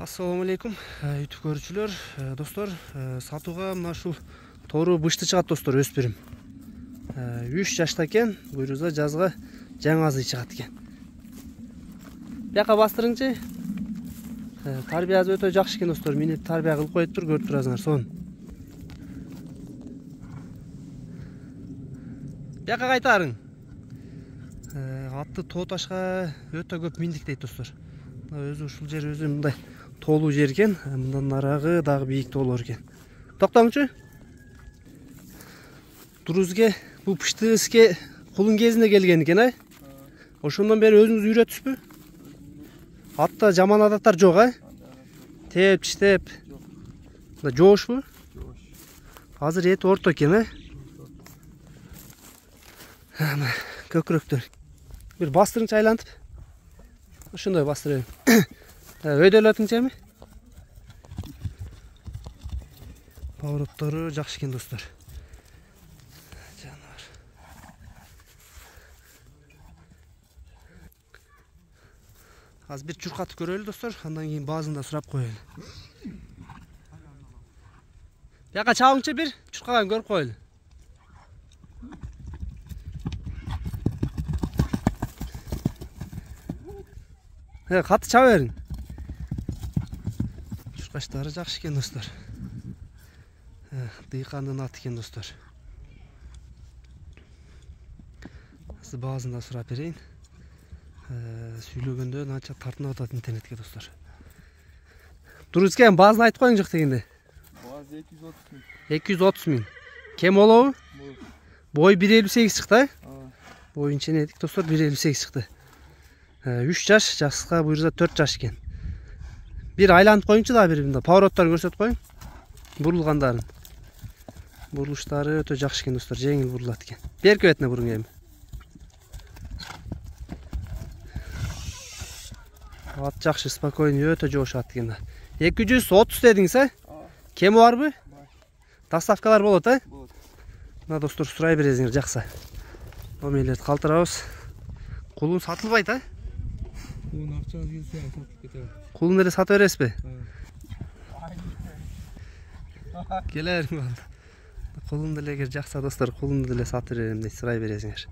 Assalamu alaikum, YouTube көрүүчүлөр, достор, сатууга мына ушул тору бышты чыгат достор, өспүрүм. 3 жашта экен, буйруза жазга жаңазы чыгат экен. Бияка бастырыңчы. Тарбиясы өтө жакшы экен достор, мени тарбия кылып коюп тур, көрүп турасыңар, сон. Бияка кайтарың. Атты тоо ташка өтө көп миндик дейт достор. Өзү ушул жер өзү мындай тоолуу жер экен, мындан нарагы дагы бийик тоолор экен. Токтоңчу. Турузге бул пышты иске кулун кезинде келген экен, ай. Ошондон бери өзүңүз үйрөтүшпү? Атта жаман адаттар жок, ай? Теп, тиштеп. Мында жоошпу? Азыр эти орто экен, ай? Көкүрөктөр. Бир бастырыңчы айлантып. Ушундай бастырайын. Өйдөлөтүңчү? Повороттору жакшы экен достор. Жанар. Азыр бир чуркатып көрөлү достор, андан кийин баазын да сурап коелу. Бияка чабыңчы бир чуркаган көрүп коелу. Катты чаба бериң. Чуркачтары жакшы экен достор. Дыйкандын аты экен достор. Азыр баазын да сурап берейин. Сүйлөгөндө нача тартынып атат интернетке достор. Турузге баазын айтып коюң жок дегенде. Бааз 230 миң. 230 миң. Кем болобу? Бой 1.58 чыкты, Боюнча не дедик достор, 1.58 чыкты. 3 жаш, жасқа буйруза 4 жаш экен. Бир айланып коюңчу да бир мында повороттарын көрсөтүп коюң. Бурулгандарын. Бурулуштары өтө жакшы экен достор, жеңил бурулат экен. Берки бетине буруң эми. Ат жакшы, спокойный, өтө жошат экен да. 230 дедиңиз, а? Кеми барбы? Доставкалар болот, а? Болот. Мына достор сурай бересиңер жакса. Омелерди калтырабыз. Кулун сатылбайт, а? Кулун акчаңыз келсе сатып кетебиз. Кулун эле сата бересизби? Келерим. Кулун деле эгер жакса достор, кулун деле сатып берем дейт, сурай бересиңер.